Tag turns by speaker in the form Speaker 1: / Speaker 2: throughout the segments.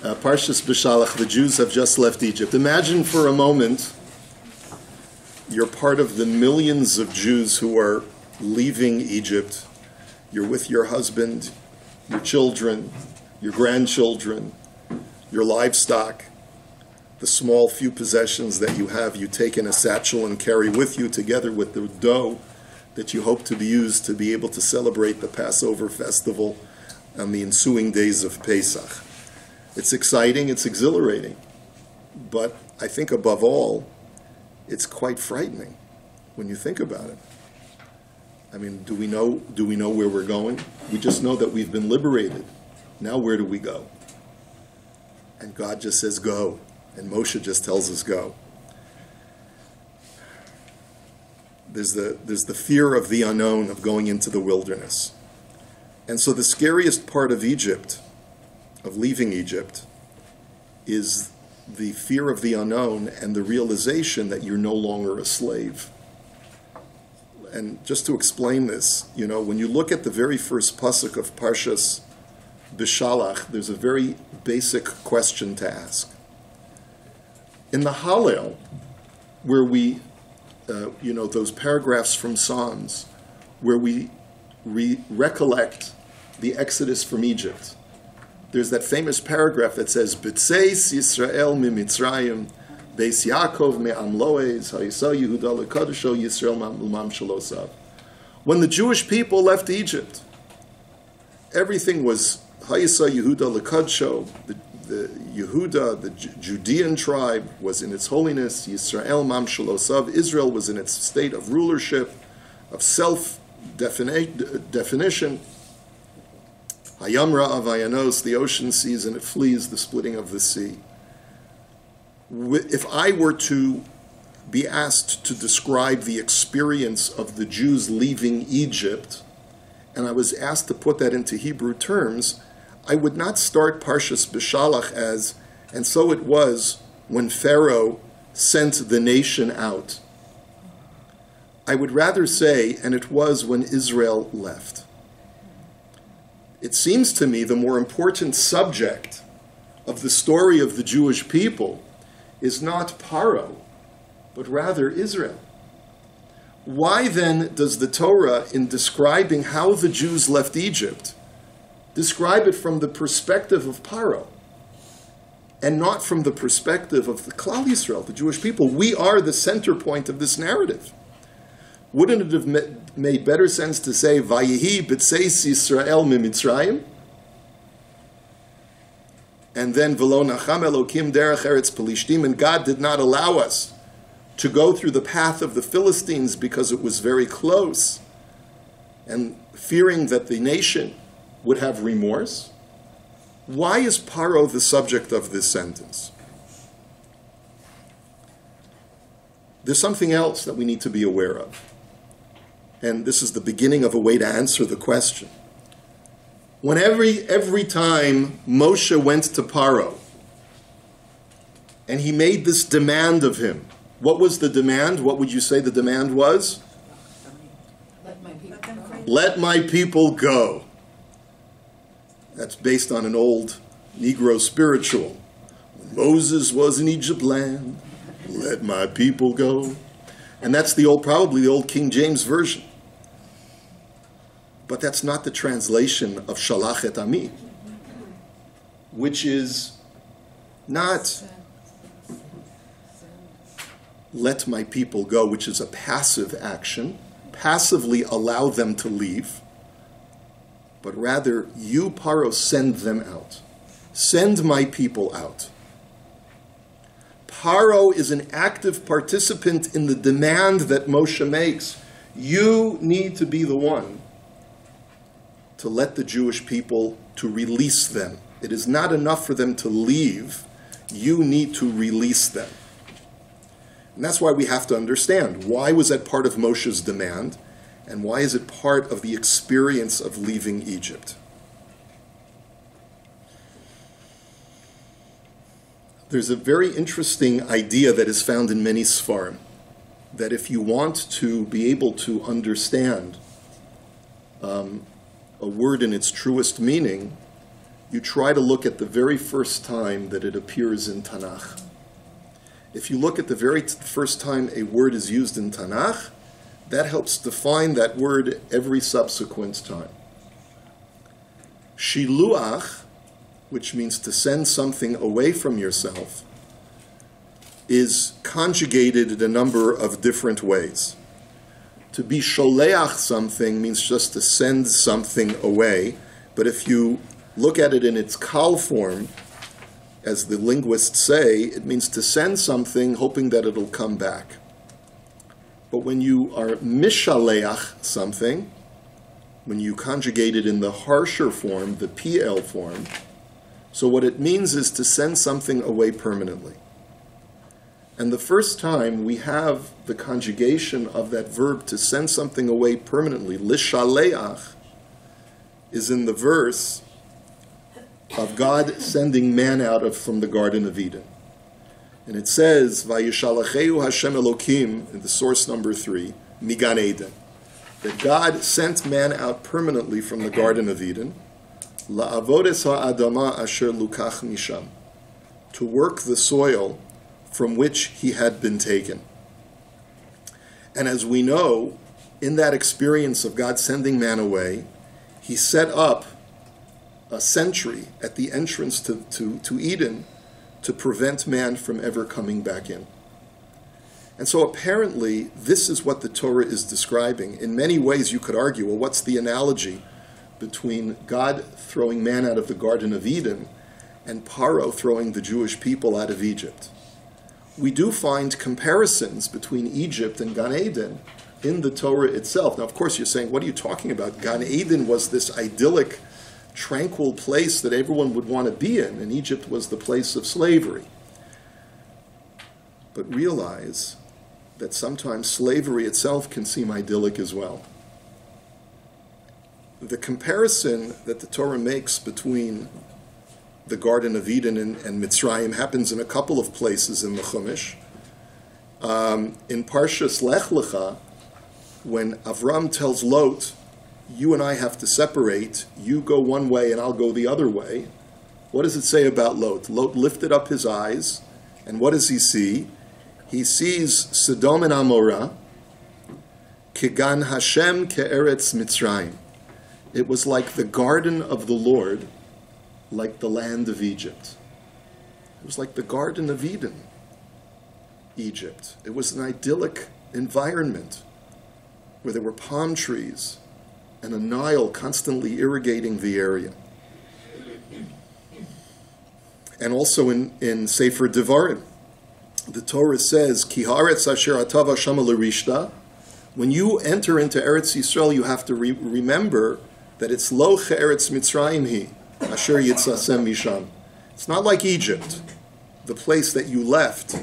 Speaker 1: Parshas Beshalach, the Jews have just left Egypt. Imagine for a moment you're part of the millions of Jews who are leaving Egypt. You're with your husband, your children, your grandchildren, your livestock, the small few possessions that you have, you take in a satchel and carry with you together with the dough that you hope to be used to be able to celebrate the Passover festival on the ensuing days of Pesach. It's exciting, it's exhilarating, but I think above all, it's quite frightening when you think about it. I mean, do we know where we're going? We just know that we've been liberated. Now where do we go? And God just says go, and Moshe just tells us go. There's the fear of the unknown, of going into the wilderness. And so the scariest part of Egypt, of leaving Egypt, is the fear of the unknown and the realization that you're no longer a slave. And just to explain this, when you look at the very first pasuk of Parshas Beshalach, there's a very basic question to ask. In the Hallel, where we, those paragraphs from Psalms, where we recollect the Exodus from Egypt, there's that famous paragraph that says, B'tzeis Yisrael mimitzrayim, Beis Yaakov me'am loez, ha'yisa Yehuda lekadosho Yisrael ma'am shalosav. When the Jewish people left Egypt, everything was ha'yisa Yehuda lekadosho, the Yehuda, the Judean tribe, was in its holiness, Yisrael ma'am shalosav, Israel was in its state of rulership, of self-definition. Hayamra avayanos, the ocean sees and it flees the splitting of the sea. If I were to be asked to describe the experience of the Jews leaving Egypt, and I was asked to put that into Hebrew terms, I would not start Parshas Beshalach as, and so it was when Pharaoh sent the nation out. I would rather say, and it was when Israel left. It seems to me the more important subject of the story of the Jewish people is not Paro, but rather Israel. Why then does the Torah, in describing how the Jews left Egypt, describe it from the perspective of Paro and not from the perspective of the Klal Yisrael, the Jewish people? We are the center point of this narrative. Wouldn't it have made better sense to say, Vayehi b'tzeis Yisrael mimitzrayim? And then, V'lo nacham Elokim derech eretz Pelishtim, and God did not allow us to go through the path of the Philistines because it was very close, and fearing that the nation would have remorse. Why is Paro the subject of this sentence? There's something else that we need to be aware of. And this is the beginning of a way to answer the question. When every time Moshe went to Paro and he made this demand of him, what was the demand? What would you say the demand was? Let my people go. That's based on an old Negro spiritual. When Moses was in Egypt land, let my people go. And that's probably the old King James Version. But that's not the translation of Shalach et Ami, which is not let my people go, which is a passive action, passively allow them to leave, but rather, you, Paro, send them out. Send my people out. Paro is an active participant in the demand that Moshe makes. You need to be the one to let the Jewish people, to release them. It is not enough for them to leave. You need to release them. And that's why we have to understand, why was that part of Moshe's demand, and why is it part of the experience of leaving Egypt? There's a very interesting idea that is found in many Sfarim, that if you want to be able to understand a word in its truest meaning, you try to look at the very first time that it appears in Tanakh. If you look at the very first time a word is used in Tanakh, that helps define that word every subsequent time. Shiluach, which means to send something away from yourself, is conjugated in a number of different ways. To be sholeach something means just to send something away, but if you look at it in its kal form, as the linguists say, it means to send something hoping that it'll come back. But when you are mishaleach something, when you conjugate it in the harsher form, the PL form, so what it means is to send something away permanently. And the first time we have the conjugation of that verb to send something away permanently, lishaleach, is in the verse of God sending man out from the Garden of Eden. And it says, Vayishalacheu Hashem Elokim, in the source number 3, Migan Eden, that God sent man out permanently from the Garden of Eden, La'avodes ha'adama asher lukach misham, to work the soil from which he had been taken. And as we know, in that experience of God sending man away, he set up a sentry at the entrance to Eden to prevent man from ever coming back in. And so apparently, this is what the Torah is describing. In many ways, you could argue, well, what's the analogy between God throwing man out of the Garden of Eden and Paro throwing the Jewish people out of Egypt? We do find comparisons between Egypt and Gan Eden in the Torah itself. Now, of course, you're saying, what are you talking about? Gan Eden was this idyllic, tranquil place that everyone would want to be in, and Egypt was the place of slavery. But realize that sometimes slavery itself can seem idyllic as well. The comparison that the Torah makes between the Garden of Eden and Mitzrayim happens in a couple of places in the Chumash. In Parshas Lech Lecha, when Avram tells Lot, you and I have to separate, you go one way and I'll go the other way, what does it say about Lot? Lot lifted up his eyes, and what does he see? He sees Sodom and Amorah, Kegan Hashem Ke'eretz Mitzrayim. It was like the garden of the Lord, like the land of Egypt. It was like the Garden of Eden, Egypt. It was an idyllic environment where there were palm trees and a Nile constantly irrigating the area. And also in Sefer Devarim, the Torah says, Ki haaretz asher atav Hashem l'rishta. When you enter into Eretz Yisrael, you have to remember that it's lo che'eretz Mitzrayim hi, asher yitzasem misham. It's not like Egypt, the place that you left.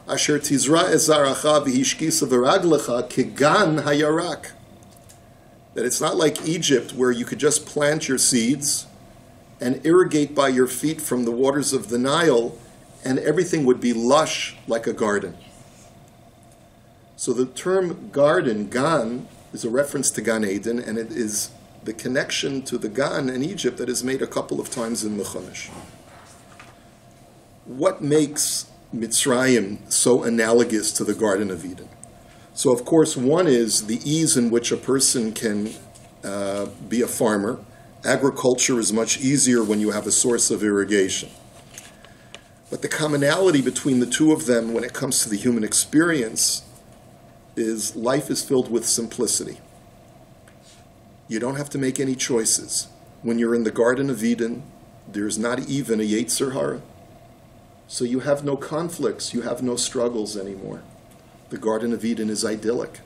Speaker 1: Asher tizra ezaracha v'hishkisa v'raglecha kegan hayarak. That it's not like Egypt where you could just plant your seeds and irrigate by your feet from the waters of the Nile, and everything would be lush like a garden. So the term garden, Gan, is a reference to Gan Eden, and it is the connection to the Gan in Egypt that is made a couple of times in the Chumash. What makes Mitzrayim so analogous to the Garden of Eden? So, of course, one is the ease in which a person can be a farmer. Agriculture is much easier when you have a source of irrigation. But the commonality between the two of them when it comes to the human experience is life is filled with simplicity. You don't have to make any choices. When you're in the Garden of Eden, there's not even a Yetzer Hara. So you have no conflicts, you have no struggles anymore. The Garden of Eden is idyllic.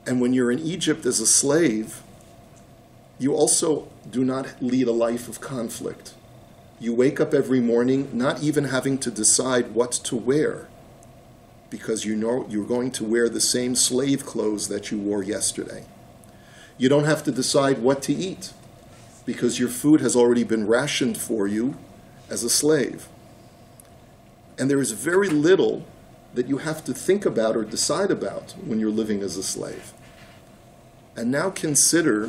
Speaker 1: And when you're in Egypt as a slave, you also do not lead a life of conflict. You wake up every morning not even having to decide what to wear, because you know you're going to wear the same slave clothes that you wore yesterday. You don't have to decide what to eat, because your food has already been rationed for you as a slave. And there is very little that you have to think about or decide about when you're living as a slave. And now consider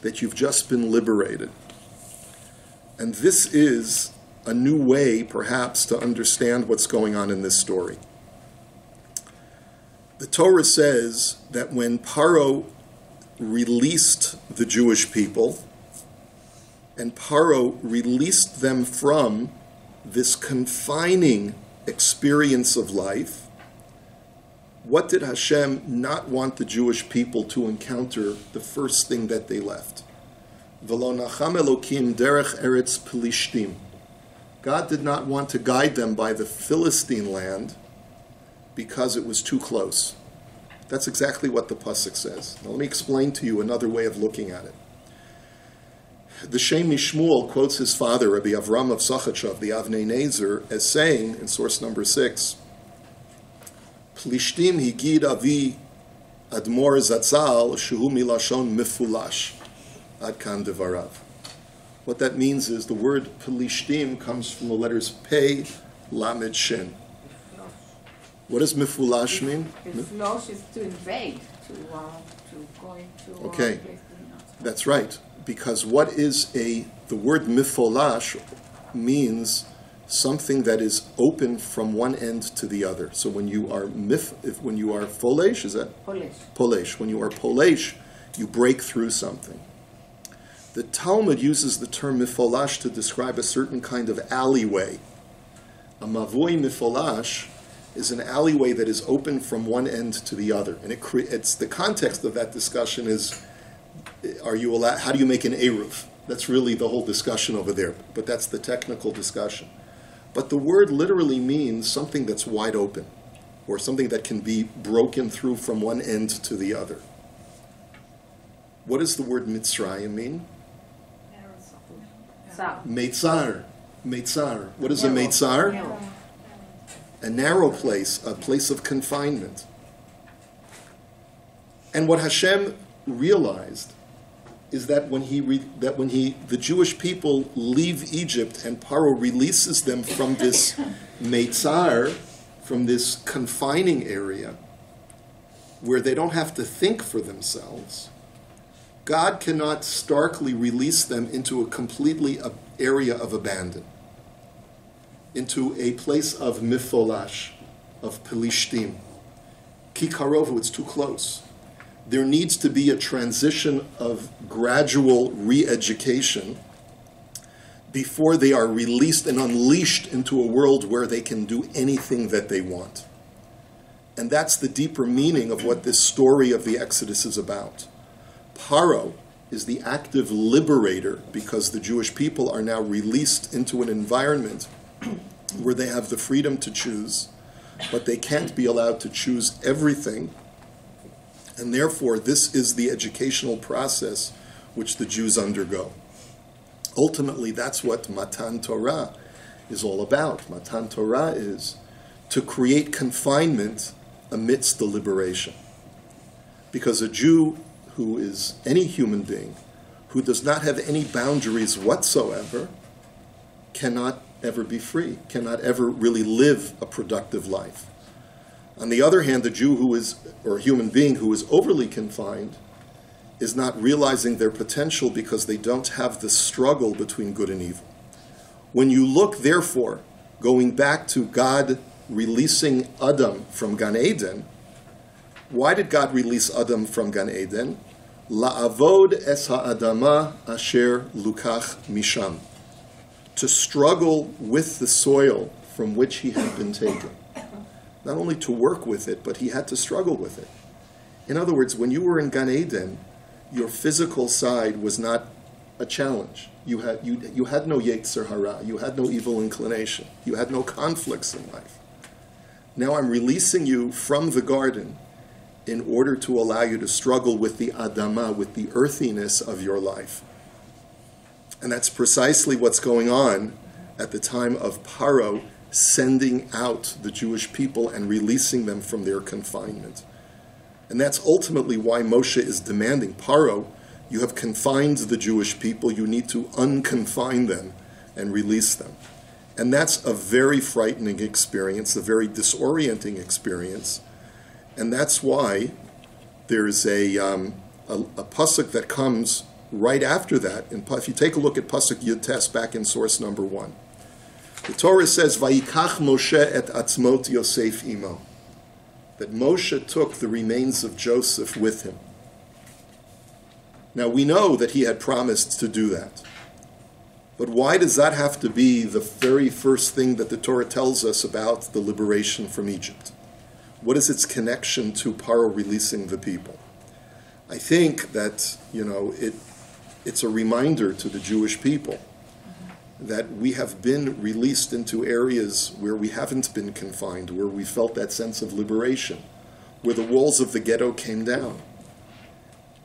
Speaker 1: that you've just been liberated. And this is a new way, perhaps, to understand what's going on in this story. The Torah says that when Paro released the Jewish people, and Paro released them from this confining experience of life, what did Hashem not want the Jewish people to encounter the first thing that they left? V'lo nacham Elokim derech eretz Pelishtim. God did not want to guide them by the Philistine land because it was too close. That's exactly what the pasuk says. Now let me explain to you another way of looking at it. The Shem Mishmuel quotes his father, Rabbi Avram of Sachachav, the Avnei Nezer, as saying, in source number 6, Plishtim higid avi admor zatzal shehu milashon mifulash ad kan devarav. What that means is the word Plishtim comes from the letters Pei, Lamed, Shin. What does mifulash mean?
Speaker 2: Mifulash is to invade, to go into...
Speaker 1: Okay, that's right. Because what is the word mifolash means something that is open from one end to the other. So when you are when you are folesh, is that?
Speaker 2: Polish.
Speaker 1: Polesh. When you are polesh, you break through something. The Talmud uses the term mifolash to describe a certain kind of alleyway. A mavoi mifolash is an alleyway that is open from one end to the other. And it's the context of that discussion is, are you allowed, how do you make an eruv? That's really the whole discussion over there, but that's the technical discussion. But the word literally means something that's wide open, or something that can be broken through from one end to the other. What does the word Mitzrayim mean? Meitzar. Meitzar. What is a Meitzar? A narrow place, a place of confinement. And what Hashem realized is that when the Jewish people leave Egypt and Paro releases them from this Meitzar, from this confining area, where they don't have to think for themselves, God cannot starkly release them into a completely area of abandon, into a place of mifolash, of Pelishtim. Ki karovu, it's too close. There needs to be a transition of gradual re-education before they are released and unleashed into a world where they can do anything that they want. And that's the deeper meaning of what this story of the Exodus is about. Paro is the active liberator because the Jewish people are now released into an environment where they have the freedom to choose, but they can't be allowed to choose everything. And therefore, this is the educational process which the Jews undergo. Ultimately, that's what Matan Torah is all about. Matan Torah is to create confinement amidst the liberation. Because a Jew who is any human being, who does not have any boundaries whatsoever, cannot ever be free, cannot ever really live a productive life. On the other hand, the Jew who is, or a human being who is overly confined, is not realizing their potential because they don't have the struggle between good and evil. When you look, therefore, going back to God releasing Adam from Gan Eden, why did God release Adam from Gan Eden? La'avod es ha'adama asher lukach misham. To struggle with the soil from which he had been taken. Not only to work with it, but he had to struggle with it. In other words, when you were in Gan Eden, your physical side was not a challenge. You had no yetzer hara. You had no evil inclination. You had no conflicts in life. Now I'm releasing you from the garden in order to allow you to struggle with the adama, with the earthiness of your life. And that's precisely what's going on at the time of Paro sending out the Jewish people and releasing them from their confinement. And that's ultimately why Moshe is demanding, Paro, you have confined the Jewish people, you need to unconfine them and release them. And that's a very frightening experience, a very disorienting experience. And that's why there's a pasuk that comes right after that, if you take a look at Pasuk Yud Tes back in source number 1, the Torah says, Vayikach Moshe et atzmot Yosef imo, that Moshe took the remains of Joseph with him. Now we know that he had promised to do that. But why does that have to be the very first thing that the Torah tells us about the liberation from Egypt? What is its connection to Paro releasing the people? I think that, it's a reminder to the Jewish people that we have been released into areas where we haven't been confined, where we felt that sense of liberation, where the walls of the ghetto came down.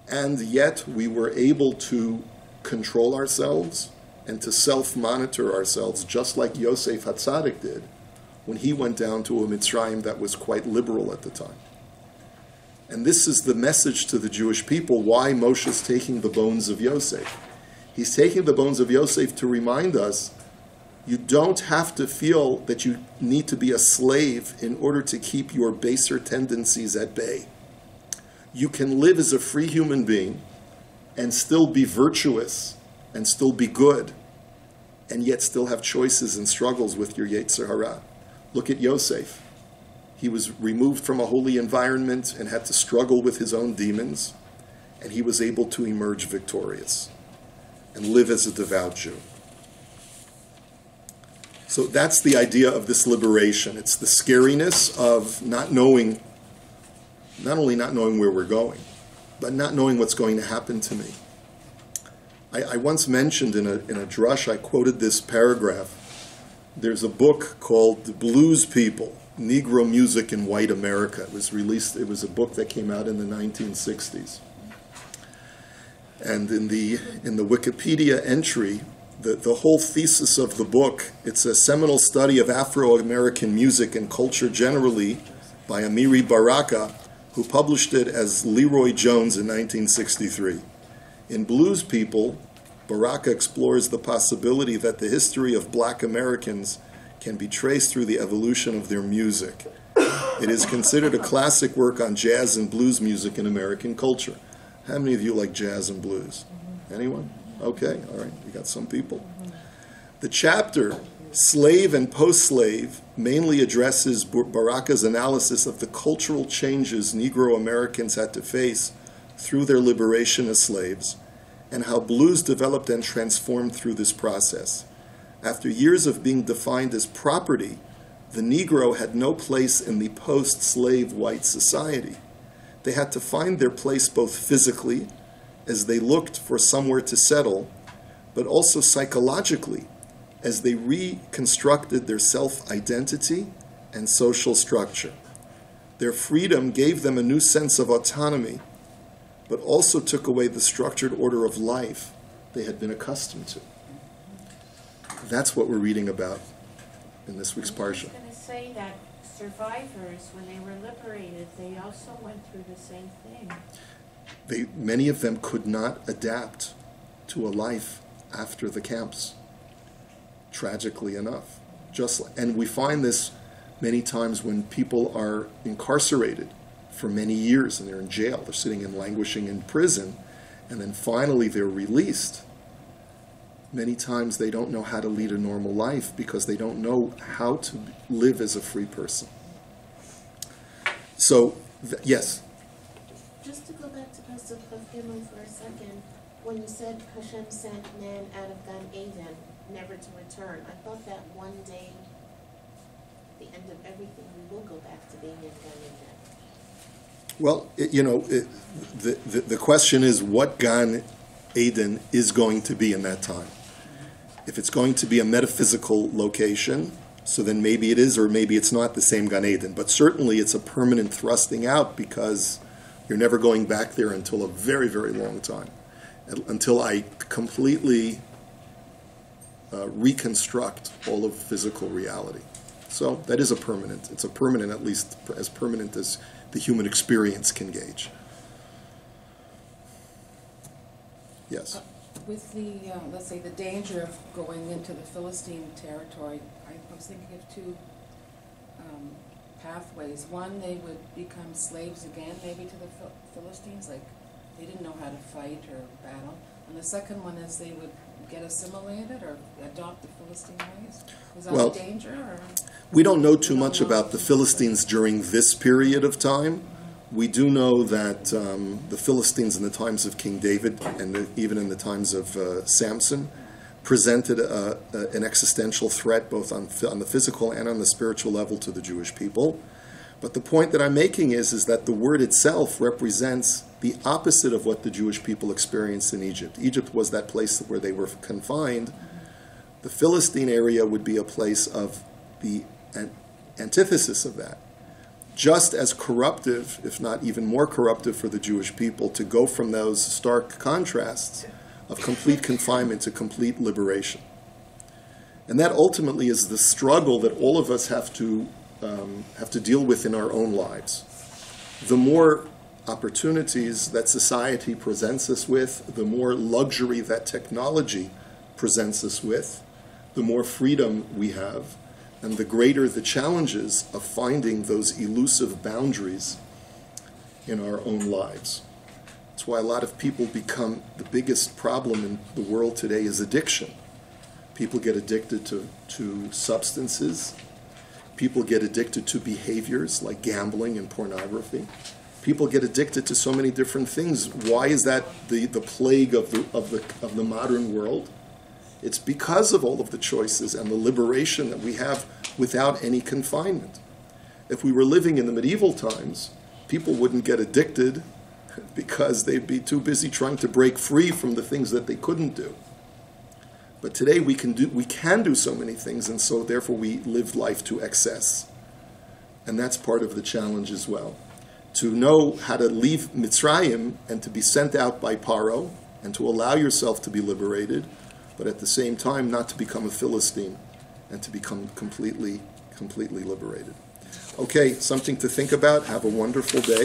Speaker 1: And yet we were able to control ourselves and to self-monitor ourselves, just like Yosef HaTzadik did when he went down to a Mitzrayim that was quite liberal at the time. And this is the message to the Jewish people, why Moshe is taking the bones of Yosef. He's taking the bones of Yosef to remind us, you don't have to feel that you need to be a slave in order to keep your baser tendencies at bay. You can live as a free human being and still be virtuous and still be good, and yet still have choices and struggles with your Yetzer Hara. Look at Yosef. He was removed from a holy environment and had to struggle with his own demons, and he was able to emerge victorious and live as a devout Jew. So that's the idea of this liberation. It's the scariness of not only not knowing where we're going, but not knowing what's going to happen to me. I once mentioned in a drush, I quoted this paragraph. There's a book called The Blues People, Negro Music in White America. It was a book that came out in the 1960s. And in the Wikipedia entry, the whole thesis of the book, it's a seminal study of Afro-American music and culture generally by Amiri Baraka, who published it as Leroy Jones in 1963. In Blues People, Baraka explores the possibility that the history of black Americans can be traced through the evolution of their music. It is considered a classic work on jazz and blues music in American culture. How many of you like jazz and blues? Anyone? Okay, all right, you got some people. The chapter, Slave and Post-Slave, mainly addresses Baraka's analysis of the cultural changes Negro Americans had to face through their liberation as slaves, and how blues developed and transformed through this process. After years of being defined as property, the Negro had no place in the post-slave white society. They had to find their place both physically, as they looked for somewhere to settle, but also psychologically, as they reconstructed their self-identity and social structure. Their freedom gave them a new sense of autonomy, but also took away the structured order of life they had been accustomed to. That's what we're reading about in this week's Parsha.
Speaker 2: I was going to say that survivors, when they were liberated, they also went through the same thing.
Speaker 1: Many of them could not adapt to a life after the camps, tragically enough. And we find this many times when people are incarcerated for many years and they're in jail. They're sitting and languishing in prison, and then finally they're released. Many times they don't know how to lead a normal life because they don't know how to live as a free person. So, yes?
Speaker 3: Just to go back to Pastor Korobkin for a second, when you said Hashem sent man out of Gan Eden, never to return, I thought that one day, the end of everything, we will go back to being in Gan Eden.
Speaker 1: Well, the question is what Gan Eden is going to be in that time. If it's going to be a metaphysical location, so then maybe it is or maybe it's not the same Gan Eden. But certainly it's a permanent thrusting out because you're never going back there until a very, very long time. Until I completely reconstruct all of physical reality. So that is a permanent. It's a permanent, at least as permanent as the human experience can gauge. Yes?
Speaker 4: With the, let's say, the danger of going into the Philistine territory, I was thinking of two pathways. One, they would become slaves again, maybe to the Philistines, like they didn't know how to fight or battle. And the second one is they would get assimilated or adopt the Philistine ways? Was that
Speaker 1: Well,
Speaker 4: a danger? Or?
Speaker 1: We don't know too
Speaker 4: We don't
Speaker 1: much
Speaker 4: know.
Speaker 1: about the Philistines during this period of time. We do know that the Philistines in the times of King David and even in the times of Samson presented an existential threat both on the physical and on the spiritual level to the Jewish people. But the point that I'm making is that the word itself represents the opposite of what the Jewish people experienced in Egypt. Egypt was that place where they were confined. The Philistine area would be a place of the antithesis of that. Just as corruptive, if not even more corruptive for the Jewish people, to go from those stark contrasts of complete confinement to complete liberation. And that ultimately is the struggle that all of us have to deal with in our own lives. The more opportunities that society presents us with, the more luxury that technology presents us with, the more freedom we have, and the greater the challenges of finding those elusive boundaries in our own lives. That's why a lot of people become, the biggest problem in the world today is addiction. People get addicted to substances. People get addicted to behaviors like gambling and pornography. People get addicted to so many different things. Why is that the plague of the modern world? It's because of all of the choices and the liberation that we have without any confinement. If we were living in the medieval times, people wouldn't get addicted because they'd be too busy trying to break free from the things that they couldn't do. But today we can do so many things, and so therefore we live life to excess. And that's part of the challenge as well. To know how to leave Mitzrayim and to be sent out by Paro, and to allow yourself to be liberated, but at the same time not to become a Philistine and to become completely liberated. Okay, something to think about. Have a wonderful day.